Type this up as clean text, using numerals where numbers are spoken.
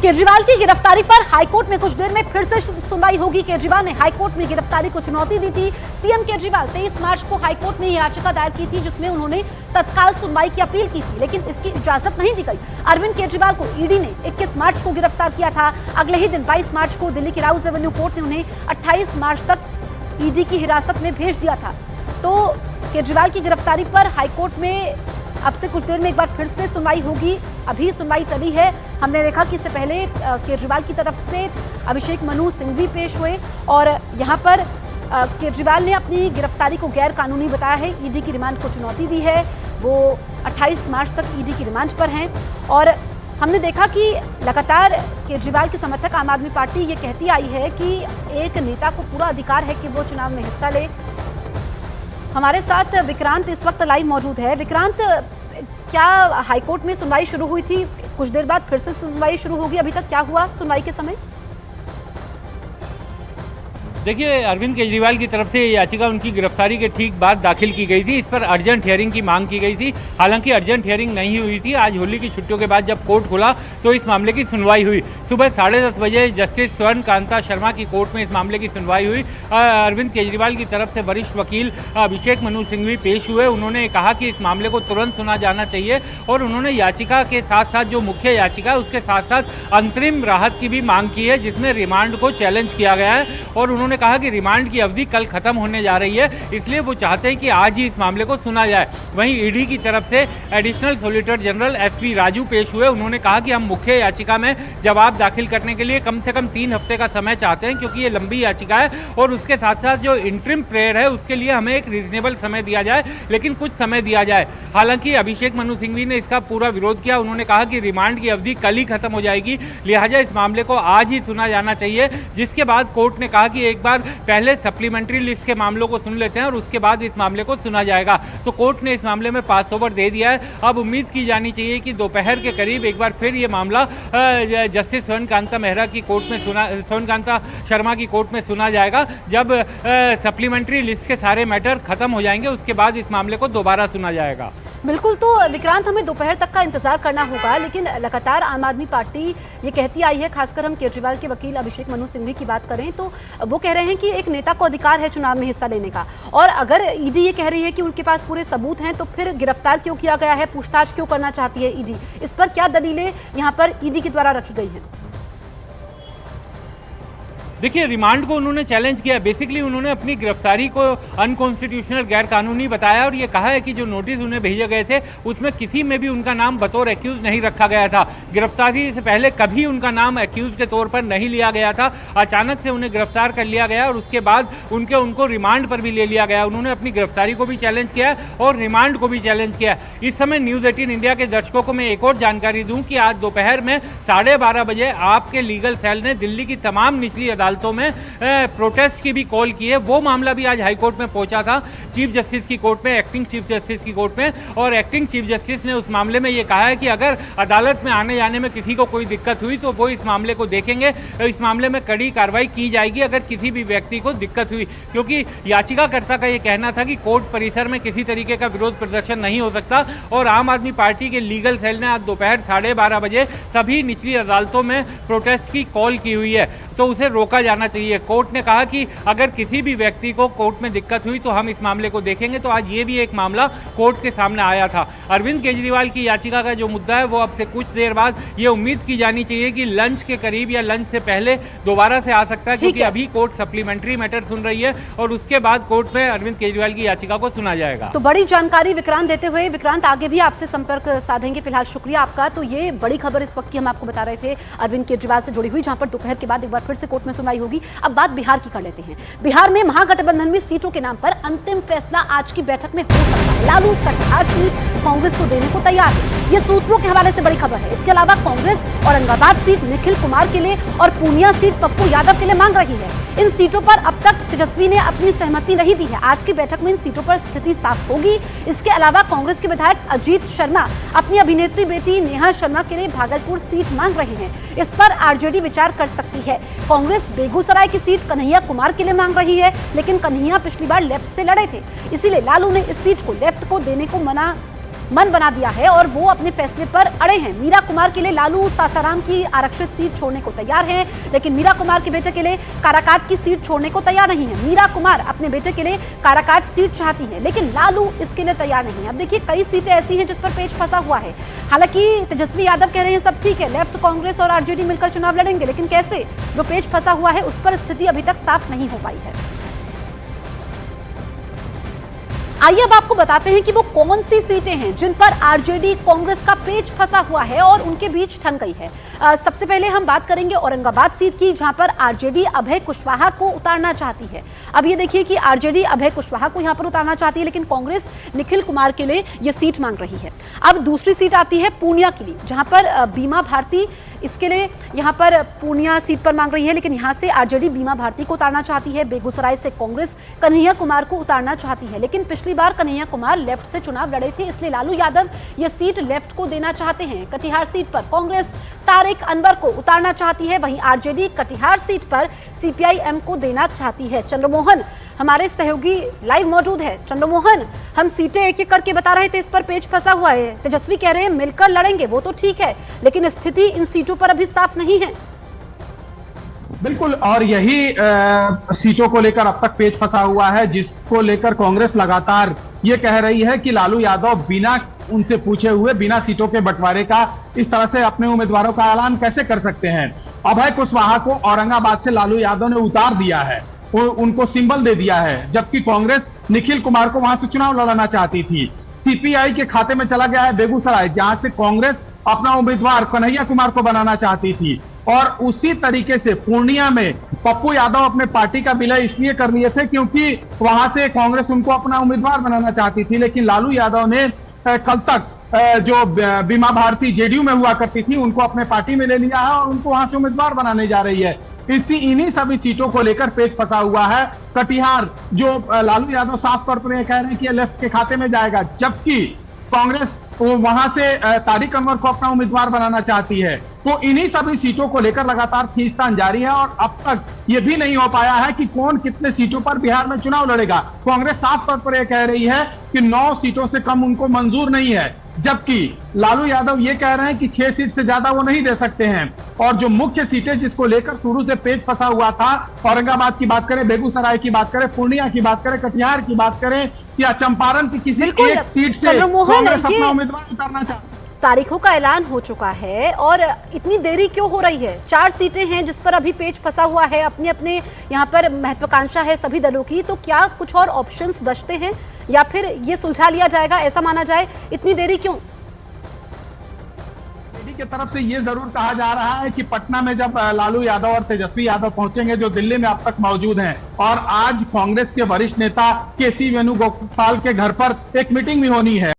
केजरीवाल की गिरफ्तारी पर हाईकोर्ट में कुछ देर में फिर से सुनवाई होगी। केजरीवाल ने हाईकोर्ट में गिरफ्तारी को चुनौती दी थी। सीएम केजरीवाल 23 मार्च को हाईकोर्ट में याचिका दायर की थी जिसमें उन्होंने तत्काल सुनवाई की अपील की थी, लेकिन इसकी इजाजत नहीं दी गई। अरविंद केजरीवाल को ईडी ने 21 मार्च को गिरफ्तार किया था। अगले ही दिन 22 मार्च को दिल्ली की राउज एवेन्यू कोर्ट ने उन्हें 28 मार्च तक ईडी की हिरासत में भेज दिया था। तो केजरीवाल की गिरफ्तारी पर हाईकोर्ट में अब से कुछ देर में एक बार फिर से सुनवाई होगी। अभी सुनवाई टली है। हमने देखा कि इससे पहले केजरीवाल की तरफ से अभिषेक मनु सिंघवी पेश हुए और यहां पर केजरीवाल ने अपनी गिरफ्तारी को गैर कानूनी बताया है। ईडी की रिमांड को चुनौती दी है। वो 28 मार्च तक ईडी की रिमांड पर हैं और हमने देखा कि लगातार केजरीवाल के समर्थक आम आदमी पार्टी ये कहती आई है कि एक नेता को पूरा अधिकार है कि वो चुनाव में हिस्सा ले। हमारे साथ विक्रांत इस वक्त लाइव मौजूद है। विक्रांत, क्या हाईकोर्ट में सुनवाई शुरू हुई थी, कुछ देर बाद फिर से सुनवाई शुरू होगी, अभी तक क्या हुआ सुनवाई के समय? देखिए, अरविंद केजरीवाल की तरफ से याचिका उनकी गिरफ्तारी के ठीक बाद दाखिल की गई थी। इस पर अर्जेंट हियरिंग की मांग की गई थी। हालांकि अर्जेंट हियरिंग नहीं हुई थी। आज होली की छुट्टियों के बाद जब कोर्ट खुला तो इस मामले की सुनवाई हुई। सुबह 10:30 बजे जस्टिस स्वर्ण कांता शर्मा की कोर्ट में इस मामले की सुनवाई हुई। अरविंद केजरीवाल की तरफ से वरिष्ठ वकील अभिषेक मनु सिंघवी पेश हुए। उन्होंने कहा कि इस मामले को तुरंत सुना जाना चाहिए और उन्होंने याचिका के साथ साथ जो मुख्य याचिका है उसके साथ साथ अंतरिम राहत की भी मांग की है, जिसमें रिमांड को चैलेंज किया गया है। और उन्होंने कहा कि रिमांड की अवधि कल खत्म होने जा रही है, इसलिए वो चाहते हैं कि आज ही इस मामले को सुना जाए। वहीं ईडी की तरफ से additional solicitor general SV Raju पेश हुए। उन्होंने कहा कि हम मुख्य याचिका में जवाब दाखिल करने के लिए कम से कम 3 हफ्ते का समय चाहते हैं, क्योंकि ये लंबी याचिका है और उसके साथ साथ जो इंटरिम प्रेयर है उसके लिए हमें एक रीजनेबल समय दिया जाए, लेकिन कुछ समय दिया जाए। हालांकि अभिषेक मनु सिंघवी ने इसका पूरा विरोध किया। उन्होंने कहा कि रिमांड की अवधि कल ही खत्म हो जाएगी, लिहाजा इस मामले को आज ही सुना जाना चाहिए। जिसके बाद कोर्ट ने कहा कि एक बार पहले सप्लीमेंट्री लिस्ट के मामलों को सुन लेते हैं और उसके बाद इस मामले को सुना जाएगा। तो कोर्ट ने इस मामले में पास ओवर दे दिया है। अब उम्मीद की जानी चाहिए कि दोपहर के करीब एक बार फिर ये मामला जस्टिस स्वर्ण कांता शर्मा की कोर्ट में सुना जाएगा। जब सप्लीमेंट्री लिस्ट के सारे मैटर खत्म हो जाएंगे उसके बाद इस मामले को दोबारा सुना जाएगा। बिल्कुल, तो विक्रांत हमें दोपहर तक का इंतजार करना होगा, लेकिन लगातार आम आदमी पार्टी ये कहती आई है, खासकर हम केजरीवाल के वकील अभिषेक मनु सिंघवी की बात करें तो वो कह रहे हैं कि एक नेता को अधिकार है चुनाव में हिस्सा लेने का, और अगर ईडी ये कह रही है कि उनके पास पूरे सबूत हैं तो फिर गिरफ्तार क्यों किया गया है, पूछताछ क्यों करना चाहती है ईडी? इस पर क्या दलीलें यहाँ पर ईडी के द्वारा रखी गई हैं? देखिए, रिमांड को उन्होंने चैलेंज किया। बेसिकली उन्होंने अपनी गिरफ्तारी को अनकॉन्स्टिट्यूशनल, गैर कानूनी बताया और ये कहा है कि जो नोटिस उन्हें भेजे गए थे उसमें किसी में भी उनका नाम बतौर एक्यूज नहीं रखा गया था। गिरफ्तारी से पहले कभी उनका नाम एक्यूज के तौर पर नहीं लिया गया था। अचानक से उन्हें गिरफ्तार कर लिया गया और उसके बाद उनको रिमांड पर भी ले लिया गया। उन्होंने अपनी गिरफ्तारी को भी चैलेंज किया और रिमांड को भी चैलेंज किया। इस समय न्यूज़ 18 इंडिया के दर्शकों को मैं एक और जानकारी दूं कि आज दोपहर में 12:30 बजे आपके लीगल सेल ने दिल्ली की तमाम निचली अदालतों में प्रोटेस्ट की भी कॉल की है। वो मामला भी आज हाईकोर्ट में पहुंचा था, चीफ जस्टिस की कोर्ट में, एक्टिंग चीफ जस्टिस की कोर्ट में, और एक्टिंग चीफ जस्टिस ने उस मामले में ये कहा है कि अगर अदालत में आने जाने में किसी को कोई दिक्कत हुई तो वो इस मामले को देखेंगे, तो इस मामले में कड़ी कार्रवाई की जाएगी अगर किसी भी व्यक्ति को दिक्कत हुई। क्योंकि याचिकाकर्ता का ये कहना था कि कोर्ट परिसर में किसी तरीके का विरोध प्रदर्शन नहीं हो सकता, और आम आदमी पार्टी के लीगल सेल ने आज दोपहर 12:30 बजे सभी निचली अदालतों में प्रोटेस्ट की कॉल की हुई है, तो उसे रोका जाना चाहिए। कोर्ट ने कहा कि अगर किसी भी व्यक्ति को कोर्ट में दिक्कत हुई तो हम इस मामले को देखेंगे। तो आज ये भी एक मामला कोर्ट के सामने आया था। अरविंद केजरीवाल की याचिका का जो मुद्दा है वो अब से कुछ देर बाद ये उम्मीद की जानी चाहिए कि लंच के करीब या लंच से पहले दोबारा से आ सकता है, क्योंकि अभी कोर्ट सप्लीमेंट्री मैटर सुन रही है और उसके बाद कोर्ट में अरविंद केजरीवाल की याचिका को सुना जाएगा। तो बड़ी जानकारी विक्रांत देते हुए, विक्रांत आगे भी आपसे संपर्क साधेंगे, फिलहाल शुक्रिया आपका। तो ये बड़ी खबर इस वक्त की हम आपको बता रहे थे अरविंद केजरीवाल से जुड़ी हुई, जहां पर दोपहर के बाद एक बार फिर से कोर्ट में सुनवाई होगी। अब बात बिहार की कर लेते हैं। बिहार में महागठबंधन में सीटों के नाम पर अंतिम फैसला आज की बैठक में हो सकता है। लालू कटिहार सीट कांग्रेस को देने को तैयार है, ये सूत्रों के हवाले से बड़ी खबर है। इसके अलावा कांग्रेस औरंगाबाद सीट निखिल कुमार के लिए और पूर्णिया सीट पप्पू यादव के लिए मांग रही है। इन सीटों पर अब तक तेजस्वी ने अपनी सहमति नहीं दी है। आज की बैठक में इन सीटों पर स्थिति साफ होगी। इसके अलावा कांग्रेस के विधायक अजीत शर्मा अपनी अभिनेत्री बेटी नेहा शर्मा के लिए भागलपुर सीट मांग रहे हैं। इस पर आरजेडी विचार कर सकती है। कांग्रेस बेगूसराय की सीट कन्हैया कुमार के लिए मांग रही है, लेकिन कन्हैया पिछली बार लेफ्ट से लड़े थे, इसीलिए लालू ने इस सीट को लेफ्ट को देने को मना मन बना दिया है और वो अपने फैसले पर अड़े हैं। मीरा कुमार के लिए लालू सासाराम की आरक्षित सीट छोड़ने को तैयार है, लेकिन मीरा कुमार के बेटे के लिए काराकाट की सीट छोड़ने को तैयार नहीं है। मीरा कुमार अपने बेटे के लिए काराकाट सीट चाहती है, लेकिन लालू इसके लिए तैयार नहीं है। अब देखिए, कई सीटें ऐसी हैं जिस पर पेच फंसा हुआ है। हालांकि तेजस्वी यादव कह रहे हैं सब ठीक है, लेफ्ट, कांग्रेस और आरजेडी मिलकर चुनाव लड़ेंगे, लेकिन कैसे? जो पेच फंसा हुआ है उस पर स्थिति अभी तक साफ नहीं हो पाई है। आइए अब आपको बताते हैं कि वो कौन सी सीटें हैं जिन पर आरजेडी कांग्रेस का पेच फंसा हुआ है और उनके बीच ठन गई है। सबसे पहले हम बात करेंगे औरंगाबाद सीट की, जहां पर आरजेडी अभय कुशवाहा को उतारना चाहती है। अब ये देखिए कि आरजेडी अभय कुशवाहा को यहां पर उतारना चाहती है, लेकिन कांग्रेस निखिल कुमार के लिए यह सीट मांग रही है। अब दूसरी सीट आती है पूर्णिया के लिए, जहां पर बीमा भारती इसके लिए यहां पर पूर्णिया सीट पर मांग रही है, लेकिन यहां से आरजेडी बीमा भारती को उतारना चाहती है। बेगूसराय से कांग्रेस कन्हैया कुमार को उतारना चाहती है, लेकिन पिछली बार कन्हैया कुमार लेफ्ट से चुनाव लड़े थे, इसलिए लालू यादव यह सीट लेफ्ट को देना चाहते हैं। कटिहार सीट पर कांग्रेस तारिक अनवर को उतारना चाहती है, वहीं आरजेडी कटिहार सीट पर सीपीआईएम को देना चाहती है। चंद्रमोहन हमारे सहयोगी लाइव मौजूद है। चंद्रमोहन, हम सीटें एक एक करके बता रहे थे, इस पर पेच फंसा हुआ है। तेजस्वी कह रहे हैं मिलकर लड़ेंगे, वो तो ठीक है, लेकिन स्थिति इन सीटों पर अभी साफ नहीं है। बिल्कुल, और यही सीटों को लेकर अब तक पेच फंसा हुआ है, जिसको लेकर कांग्रेस लगातार ये कह रही है कि लालू यादव बिना उनसे पूछे हुए, बिना सीटों के बंटवारे का इस तरह से अपने उम्मीदवारों का ऐलान कैसे कर सकते हैं। अभय कुशवाहा को औरंगाबाद से लालू यादव ने उतार दिया है, उनको सिंबल दे दिया है, जबकि कांग्रेस निखिल कुमार को वहां से चुनाव लड़ाना चाहती थी। सीपीआई के खाते में चला गया है बेगूसराय, जहां से कांग्रेस अपना उम्मीदवार कन्हैया कुमार को बनाना चाहती थी। और उसी तरीके से पूर्णिया में पप्पू यादव अपने पार्टी का विलय इसलिए कर लिए थे क्योंकि वहां से कांग्रेस उनको अपना उम्मीदवार बनाना चाहती थी, लेकिन लालू यादव ने कल तक जो बीमा भारती जेडीयू में हुआ करती थी उनको अपने पार्टी में ले लिया है और उनको वहां से उम्मीदवार बनाने जा रही है। इन्हीं सभी सीटों को लेकर पेच फंसा हुआ है। कटिहार, जो लालू यादव साफ तौर पर कह रहे हैं कि लेफ्ट के खाते में जाएगा, जबकि कांग्रेस वहां से तारिक अनवर को अपना उम्मीदवार बनाना चाहती है। तो इन्हीं सभी सीटों को लेकर लगातार खींचतान जारी है और अब तक ये भी नहीं हो पाया है कि कौन कितने सीटों पर बिहार में चुनाव लड़ेगा। कांग्रेस साफ तौर पर यह कह रही है कि 9 सीटों से कम उनको मंजूर नहीं है, जबकि लालू यादव ये कह रहे हैं कि 6 सीट से ज्यादा वो नहीं दे सकते हैं। और जो मुख्य सीटें जिसको लेकर शुरू से पेच फंसा हुआ था, औरंगाबाद की बात करें, बेगूसराय की बात करें, पूर्णिया की बात करें, कटिहार की बात करें या चंपारण की किसी एक सीट से कांग्रेस अपना उम्मीदवार उतारना चाहती है। तारीखों का ऐलान हो चुका है और इतनी देरी क्यों हो रही है? 4 सीटें हैं जिस पर अभी पेच फंसा हुआ है, अपने अपने यहाँ पर महत्वाकांक्षा है सभी दलों की, तो क्या कुछ और ऑप्शंस बचते हैं या फिर ये सुलझा लिया जाएगा, ऐसा माना जाए? इतनी देरी क्यों? की तरफ से ये जरूर कहा जा रहा है कि पटना में जब लालू यादव और तेजस्वी यादव पहुंचेंगे, जो दिल्ली में अब तक मौजूद हैं, और आज कांग्रेस के वरिष्ठ नेता केसी वेणुगोपाल के घर पर एक मीटिंग भी होनी है।